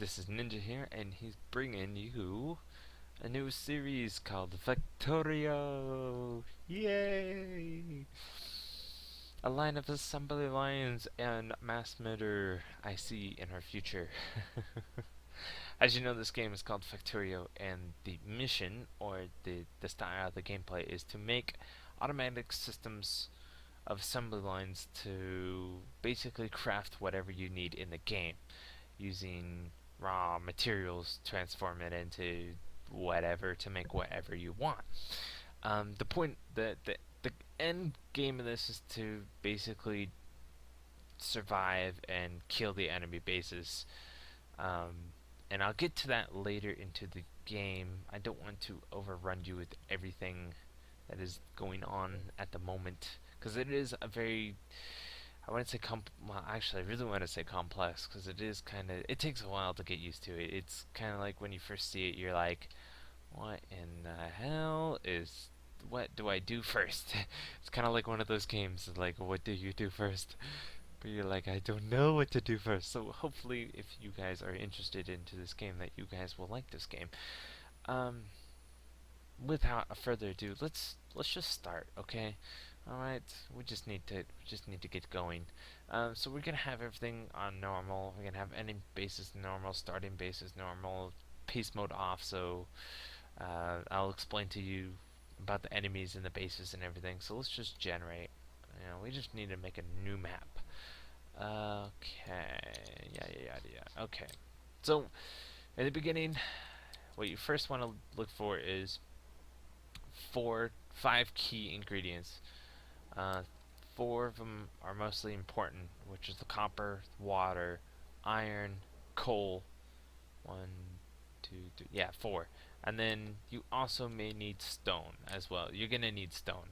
This is Ninja here, and he's bringing you a new series called Factorio. Yay! A line of assembly lines and mass murder I see in our future. As you know, this game is called Factorio, and the mission, or the style of the gameplay, is to make automatic systems of assembly lines to basically craft whatever you need in the game using raw materials, transform it into whatever to make whatever you want. The point, the end game of this is to basically survive and kill the enemy bases. And I'll get to that later into the game. I don't want to overrun you with everything that is going on at the moment, because it is a very, I wouldn't say well, actually, I really want to say complex, because it is kind of, it takes a while to get used to it. It's kind of like when you first see it, you're like, what in the hell is, what do I do first? It's kind of like one of those games, like, what do you do first? But you're like, I don't know what to do first. So hopefully, if you guys are interested into this game, that you guys will like this game. Um, Without further ado, let's just start, okay? All right, we just need to get going. So we're gonna have everything on normal. We're gonna have ending basis normal, starting basis normal, pace mode off. So I'll explain to you about the enemies and the bases and everything. So let's just generate. We just need to make a new map. Okay, yeah. Okay, so in the beginning, what you first want to look for is five key ingredients. Uh, Four of them are mostly important, which is the copper, water, iron, coal. One, two, three. Yeah, four. And then you also may need stone as well. You're gonna need stone,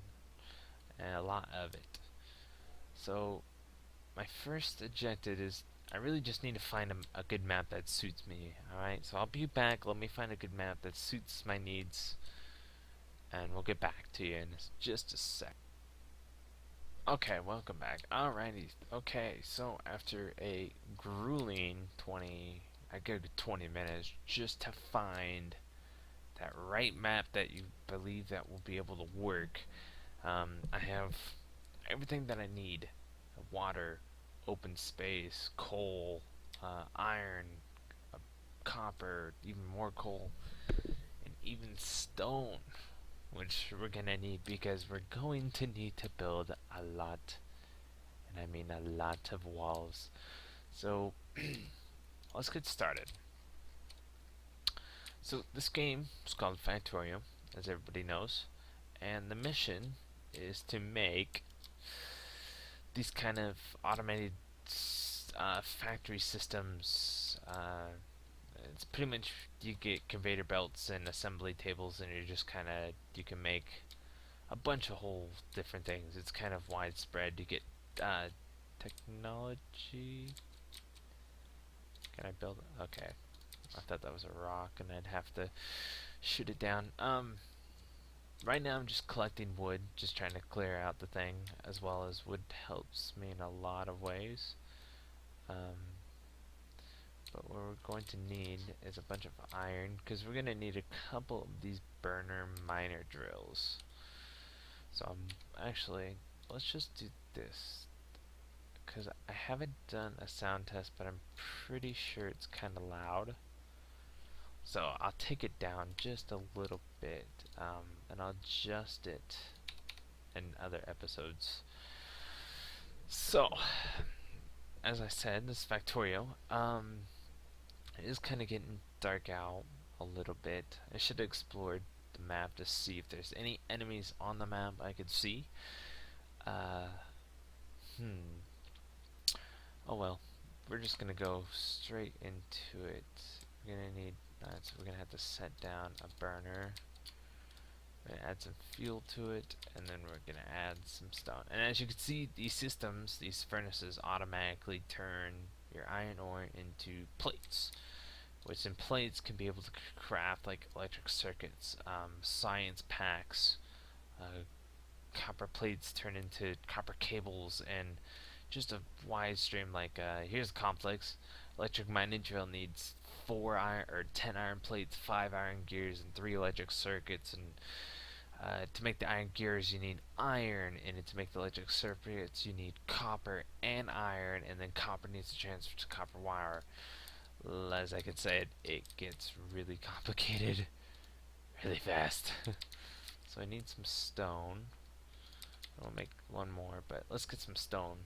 and a lot of it. So my first objective is I really just need to find a good map that suits me. Alright, so I'll be back. Let me find a good map that suits my needs, and we'll get back to you in just a sec. Okay, welcome back. Alrighty. Okay, so after a grueling 20, I go to 20 minutes just to find that right map that you believe that will be able to work. I have everything that I need: water, open space, coal, iron, uh, copper, even more coal, and even stone, which we're gonna need because we're going to need to build a lot, and I mean a lot of walls. So let's get started. So this game is called Factorio, as everybody knows, and the mission is to make these kind of automated factory systems. It's pretty much, you get conveyor belts and assembly tables, and you're just kind of, you can make a bunch of whole different things. It's kind of widespread. You get technology. Can I build it? Okay. I thought that was a rock and I'd have to shoot it down. Right now I'm just collecting wood, just trying to clear out the thing, as well as wood helps me in a lot of ways. But what we're going to need is a bunch of iron, because we're going to need a couple of these burner miner drills. So actually, let's just do this, because I haven't done a sound test, but I'm pretty sure it's kind of loud. So I'll take it down just a little bit, and I'll adjust it in other episodes. So, as I said, this is Factorio. It is kind of getting dark out a little bit. I should have explored the map to see if there's any enemies on the map I could see. Uh, Oh well. We're just gonna go straight into it. We're gonna need that, so we're gonna have to set down a burner. We're gonna add some fuel to it, and then we're gonna add some stone. And as you can see, these systems, these furnaces, automatically turn your iron ore into plates, which in plates can be able to craft like electric circuits, science packs, copper plates turn into copper cables, and just a wide stream. Like here's a complex. Electric mining drill needs 4 iron or 10 iron plates, 5 iron gears, and 3 electric circuits. And to make the iron gears, you need iron, and to make the electric circuits, you need copper and iron, and then copper needs to transfer to copper wire. As I can say, it gets really complicated really fast. So I need some stone. I'll make one more, but let's get some stone.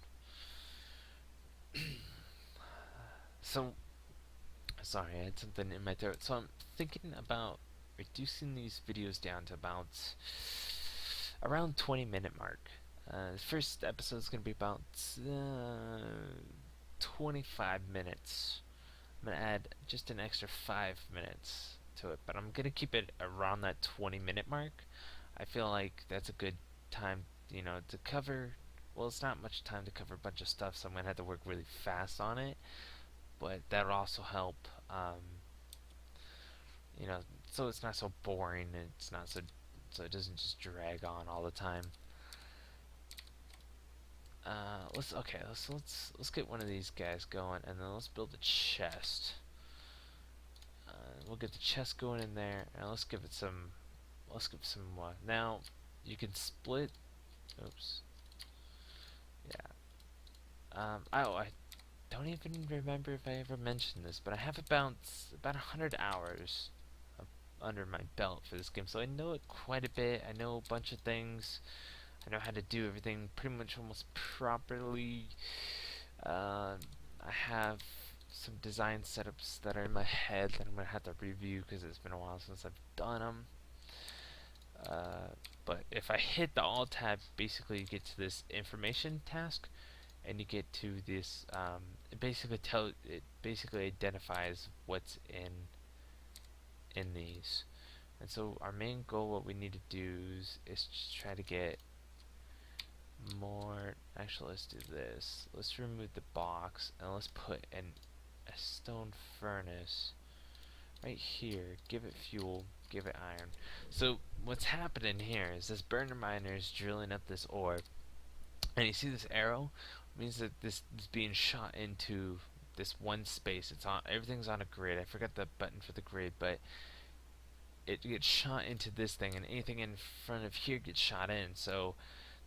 So, sorry, I had something in my throat. So I'm thinking about reducing these videos down to about around 20-minute mark. The first episode is going to be about 25 minutes. I'm going to add just an extra 5 minutes to it, but I'm going to keep it around that 20-minute mark. I feel like that's a good time, to cover. Well, it's not much time to cover a bunch of stuff, so I'm going to have to work really fast on it, but that'll also help, so it's not so boring, and it's not so it doesn't just drag on all the time. Let's get one of these guys going, and then let's build a chest. We'll get the chest going in there, and let's give it some. Now you can split. Oops. Yeah. I don't even remember if I ever mentioned this, but I have about 100 hours under my belt for this game, so I know it quite a bit. I know a bunch of things. I know how to do everything pretty much almost properly. I have some design setups that are in my head that I'm going to have to review because it's been a while since I've done them. But if I hit the Alt tab, basically you get to this information task, and you get to this. It basically identifies what's in these. And so our main goal, what we need to do is just try to get more. Actually, let's do this. Let's remove the box and let's put a stone furnace right here. Give it fuel, give it iron. So what's happening here is this burner miner is drilling up this ore, and you see this arrow? It means that this is being shot into this one space. Everything's on a grid. I forgot the button for the grid, but it gets shot into this thing, and anything in front of here gets shot in. So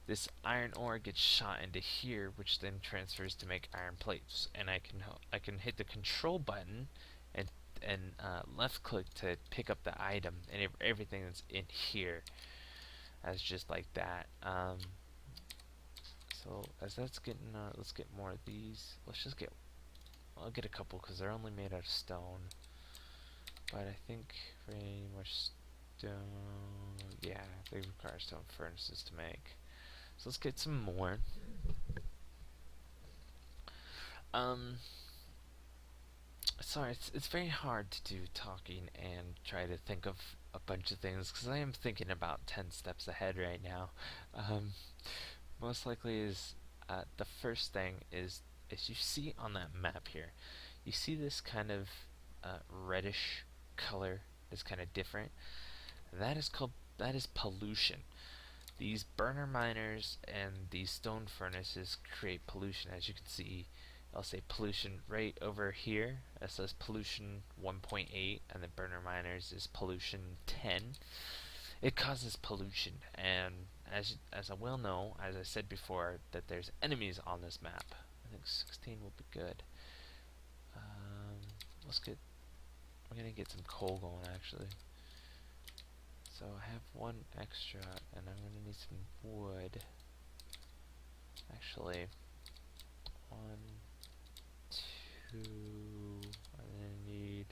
this iron ore gets shot into here, which then transfers to make iron plates. And I can hit the control button and left click to pick up the item and everything that's in here, as just like that. So as that's getting, let's get more of these. I'll get a couple because they're only made out of stone. But I think for any more stone, yeah, they require stone furnaces to make. So let's get some more. Sorry, it's very hard to do talking and try to think of a bunch of things because I am thinking about 10 steps ahead right now. Most likely is the first thing is you see on that map here, you see this kind of reddish color that's kind of different. That is pollution. These burner miners and these stone furnaces create pollution. As you can see, I'll say pollution right over here. It says pollution 1.8, and the burner miners is pollution 10. It causes pollution, and as I well know, as I said before, that there's enemies on this map. I think 16 will be good. We're gonna get some coal going actually. So I have one extra, and I'm gonna need some wood. Actually, 1, 2. I'm gonna need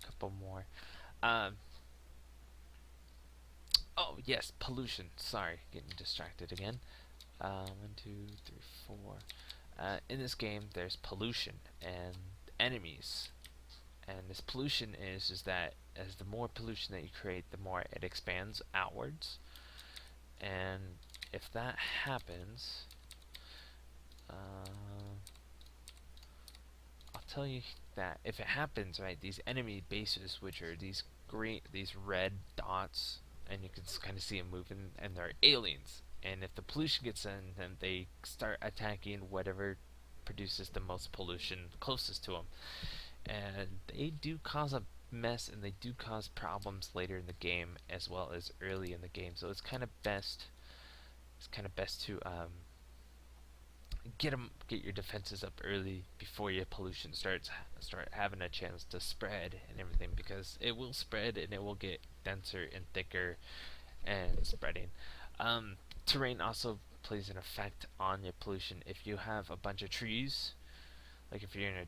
a couple more. Oh yes, pollution. Sorry, getting distracted again. 1, 2, 3, 4. In this game, there's pollution and enemies. And this pollution is that as the more pollution that you create, the more it expands outwards. And if that happens, I'll tell you that if it happens, right, these enemy bases, which are these red dots, and you can kind of see them moving, and they're aliens. And if the pollution gets in, then they start attacking whatever produces the most pollution closest to them. and they do cause a mess, and they do cause problems later in the game as well as early in the game. So it's kind of best. It's kind of best to get your defenses up early before your pollution start having a chance to spread and everything, because it will spread and it will get denser and thicker and spreading. Terrain also plays an effect on your pollution. If you have a bunch of trees, like if you're in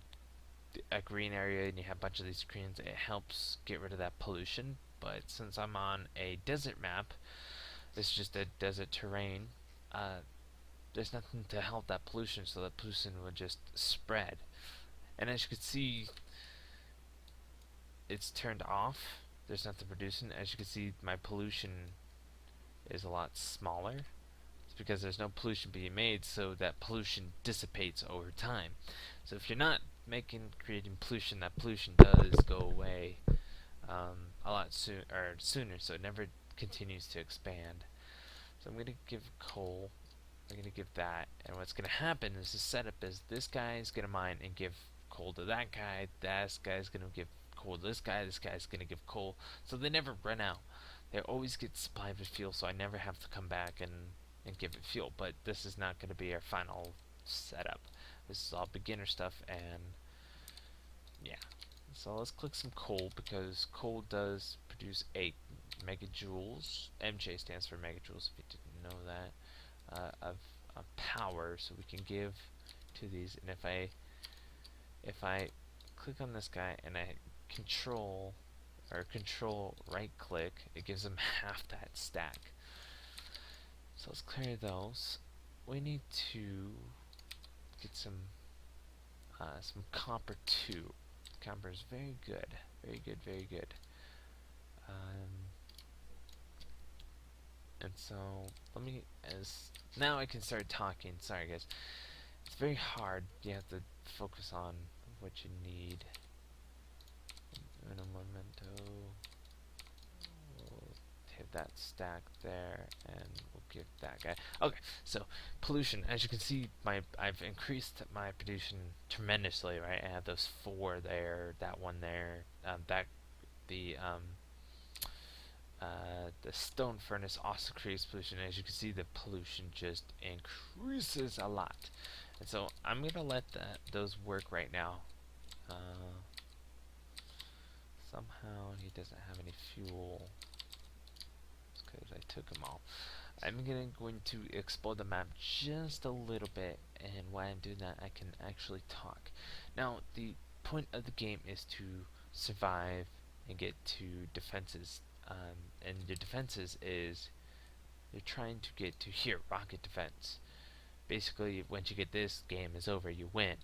a green area and you have a bunch of these greens, it helps get rid of that pollution. But since I'm on a desert map, it's just a desert terrain. There's nothing to help that pollution, so that pollution would just spread. And as you can see, it's turned off. There's nothing producing. As you can see, my pollution is a lot smaller. It's because there's no pollution being made, so that pollution dissipates over time. So if you're not creating pollution, that pollution does go away a lot sooner, so it never continues to expand. So I'm gonna give coal. I'm gonna give that, and what's gonna happen is the setup is this guy is gonna mine and give coal to that guy. That guy's gonna give coal to this guy. This guy's gonna give coal. So they never run out. They always get supplied with fuel, so I never have to come back and give it fuel. But this is not gonna be our final setup. This is all beginner stuff, and yeah. So let's click some coal, because coal does produce 8 megajoules. MJ stands for megajoules, if you didn't know that. Of power, so we can give to these. And if I click on this guy and I control right click, it gives them half that stack. So let's clear those. We need to get some copper too. Copper is very good, very good, very good. And so let me now I can start talking. Sorry guys, it's very hard. You have to focus on what you need. In a momento, we'll hit that stack there, and we'll give that guy. Okay, so pollution. As you can see, I've increased my pollution tremendously. Right, I have those 4 there, that one there, the stone furnace also creates pollution. As you can see, the pollution just increases a lot. And so I'm gonna let those work right now. Somehow he doesn't have any fuel. It's because I took them all. I'm going to explore the map just a little bit, and while I'm doing that, I can actually talk. Now, the point of the game is to survive and get to defenses. And your defenses is you're trying to get to here, rocket defense. Basically, once you get this, game is over, you win.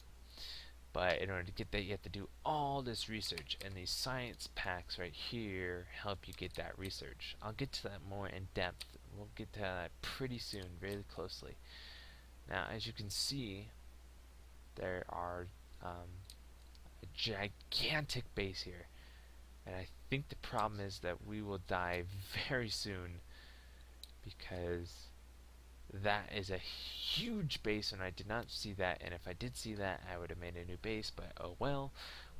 But in order to get that, you have to do all this research, and these science packs right here help you get that research. I'll get to that more in depth. We'll get to that pretty soon, very closely. Now, as you can see, there are a gigantic base here. And I think the problem is that we will die very soon, because that is a huge base, and I did not see that. And if I did see that, I would have made a new base. But oh well,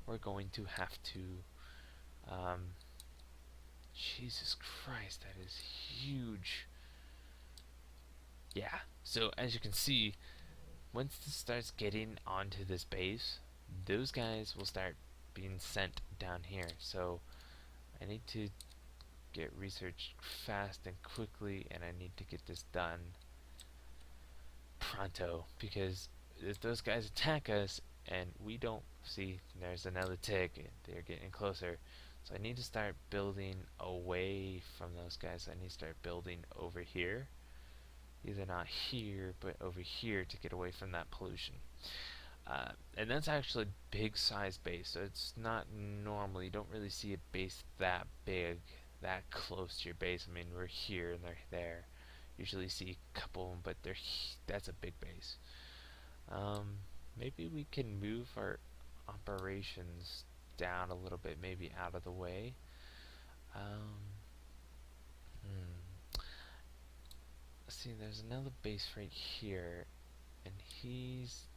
we're going to have to. Jesus Christ, that is huge. Yeah. So as you can see, once this starts getting onto this base, those guys will start being sent down here. So I need to get research fast and quickly, and I need to get this done pronto, because if those guys attack us and we don't see, there's another tick, they're getting closer. So I need to start building away from those guys. I need to start building over here, either not here but over here, to get away from that pollution. And that's actually a big size base, so it's not normal. You don't really see a base that big, that close to your base. I mean, we're here and they're there. Usually see a couple of them, but that's a big base. Maybe we can move our operations down a little bit, maybe out of the way. Let's see, there's another base right here, and he's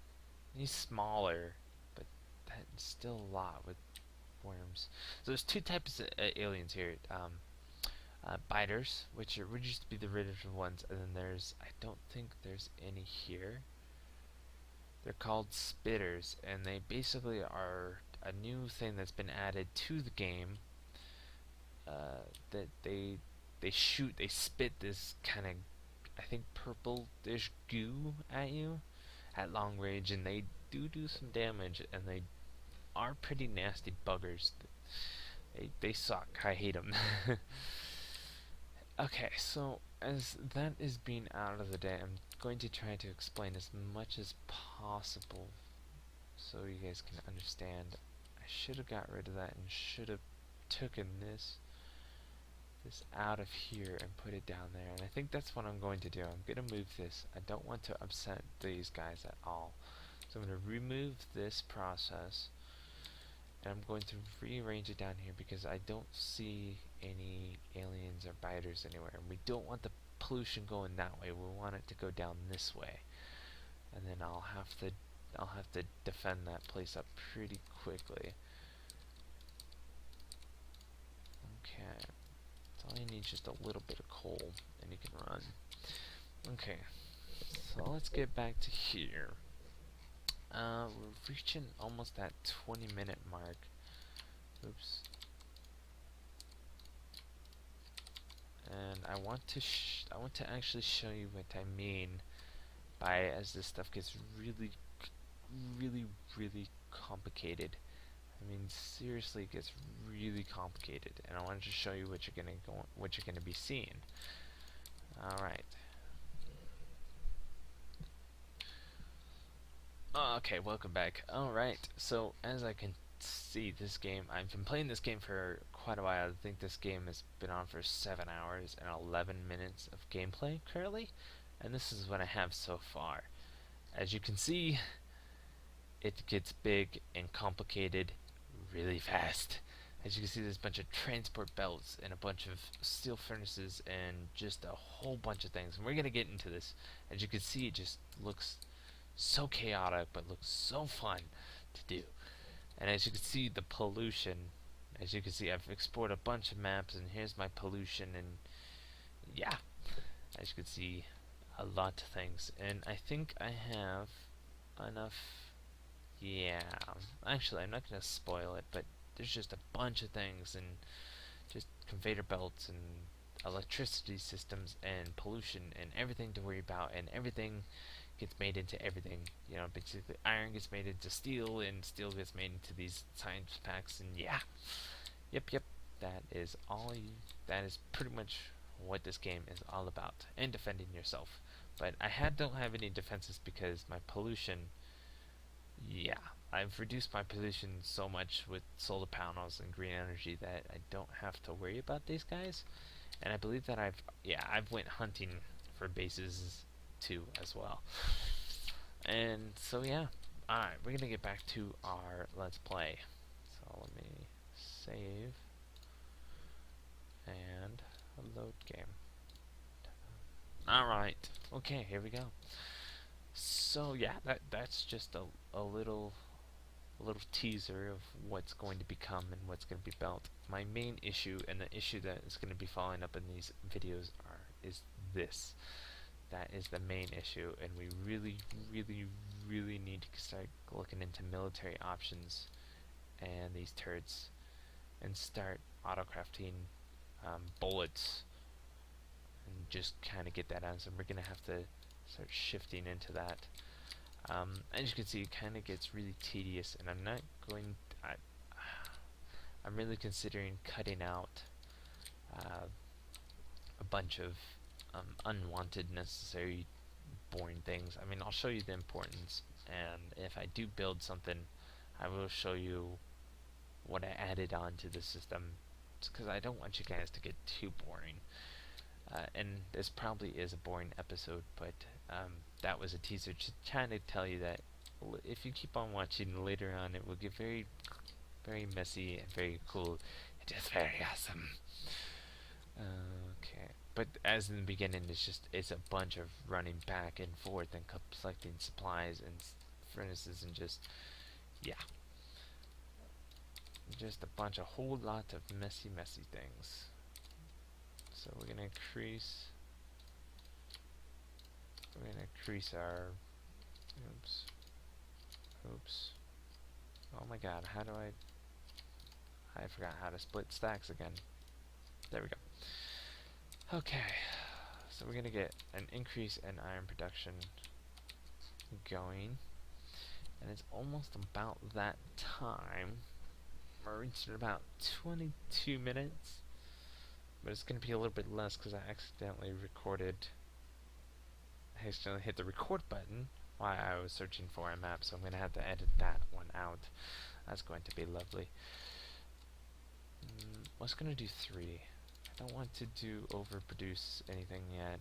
smaller, but that's still a lot with worms. So there's two types of aliens here. Biters, which would used to be the original ones, and then there's, I don't think there's any here. They're called spitters, and they basically are a new thing that's been added to the game. That they spit this kind of, I think, purple-ish goo at you at long range, and they do some damage, and they are pretty nasty buggers. They suck. I hate them. Okay, so as that is being out of the day, I'm going to try to explain as much as possible so you guys can understand. I should have got rid of that and should have taken this out of here and put it down there, and I think that's what I'm going to do. I'm going to move this. I don't want to upset these guys at all, so I'm going to remove this process, and I'm going to rearrange it down here because I don't see any aliens or biters anywhere, and we don't want the pollution going that way. We want it to go down this way, and then I'll have to defend that place up pretty quickly. Okay, so all you need is just a little bit of coal, and you can run. Okay, so let's get back to here. We're reaching almost that 20-minute mark. Oops. And I want to actually show you what I mean by as this stuff gets really, really complicated. I mean, seriously, it gets really complicated, and I wanted to show you what you're gonna be seeing. All right. Okay, welcome back. Alright, so as I can see, this game, I've been playing this game for quite a while. I think this game has been on for 7 hours and 11 minutes of gameplay currently, and this is what I have so far. As you can see, it gets big and complicated really fast. As you can see, there's a bunch of transport belts and a bunch of steel furnaces and just a whole bunch of things. And we're going to get into this. As you can see, it just looks so chaotic, but looks so fun to do. And as you can see, the pollution, as you can see, I've explored a bunch of maps, and here's my pollution, and yeah, as you can see, a lot of things. And I think I have enough. Yeah, actually, I'm not gonna spoil it, but there's just a bunch of things, and just conveyor belts and electricity systems and pollution and everything to worry about, and everything gets made into everything. You know, basically iron gets made into steel, and steel gets made into these science packs, and yeah. Yep. That is that is pretty much what this game is all about, and defending yourself. But I don't have any defenses because my pollution, yeah, I've reduced my pollution so much with solar panels and green energy that I don't have to worry about these guys. And I believe that I've went hunting for bases too as well. And so yeah, alright, we're gonna get back to our let's play. So let me save and load game. Alright, okay, here we go. So yeah, that's just a little teaser of what's going to become and what's going to be built. My main issue, and the issue that is going to be following up in these videos, is this. That is the main issue, and we really need to start looking into military options and these turrets, and start auto-crafting bullets, and just kind of get that on. So we're going to have to start shifting into that. As you can see, it kind of gets really tedious, and I'm not going. I'm really considering cutting out a bunch of unwanted, necessary, boring things. I mean, I'll show you the importance, and if I do build something, I will show you what I added on to the system, because I don't want you guys to get too boring. And this probably is a boring episode, but that was a teaser, just trying to tell you that if you keep on watching, later on it will get very messy and very cool. It is very awesome. Okay, but as in the beginning, it's a bunch of running back and forth and collecting supplies and furnaces and just, yeah. just a whole lot of messy things. So we're gonna increase our, oops, oops. Oh my god, I forgot how to split stacks again. There we go. Okay, so we're gonna get an increase in iron production going, and it's almost about that time. We're reaching about 22 minutes, but it's gonna be a little bit less because I accidentally hit the record button while I was searching for a map, so I'm gonna have to edit that one out. That's going to be lovely. I was gonna do 3. I don't want to overproduce anything yet,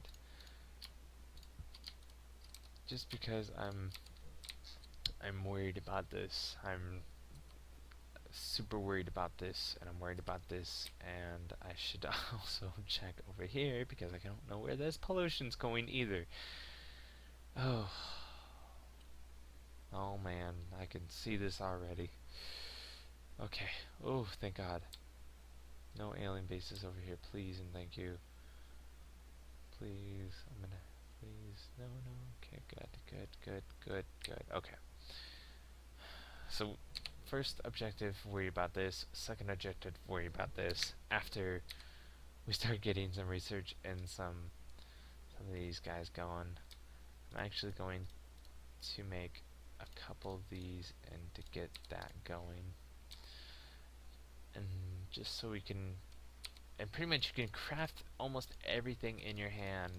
just because I'm worried about this. I'm super worried about this, and I'm worried about this, and I should also check over here because I don't know where this pollution's going either. Oh. Oh man, I can see this already. Okay. Oh, thank God. No alien bases over here, please and thank you. Please, please, no. Okay, good. Okay. So, first objective, worry about this. Second objective, worry about this. After we start getting some research and some of these guys going, I'm actually going to make a couple of these and to get that going. And just so we can, and pretty much you can craft almost everything in your hand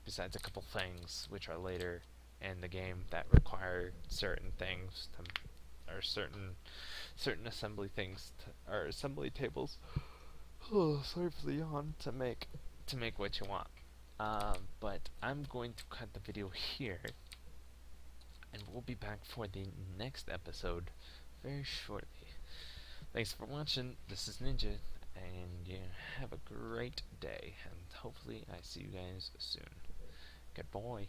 besides a couple things which are later in the game that require certain things or certain assembly things or assembly tables. Oh, sorry for the yawn. To make what you want. But I'm going to cut the video here, and we'll be back for the next episode very shortly. Thanks for watching. This is Ninja, and you have a great day, and hopefully I see you guys soon. Good boy.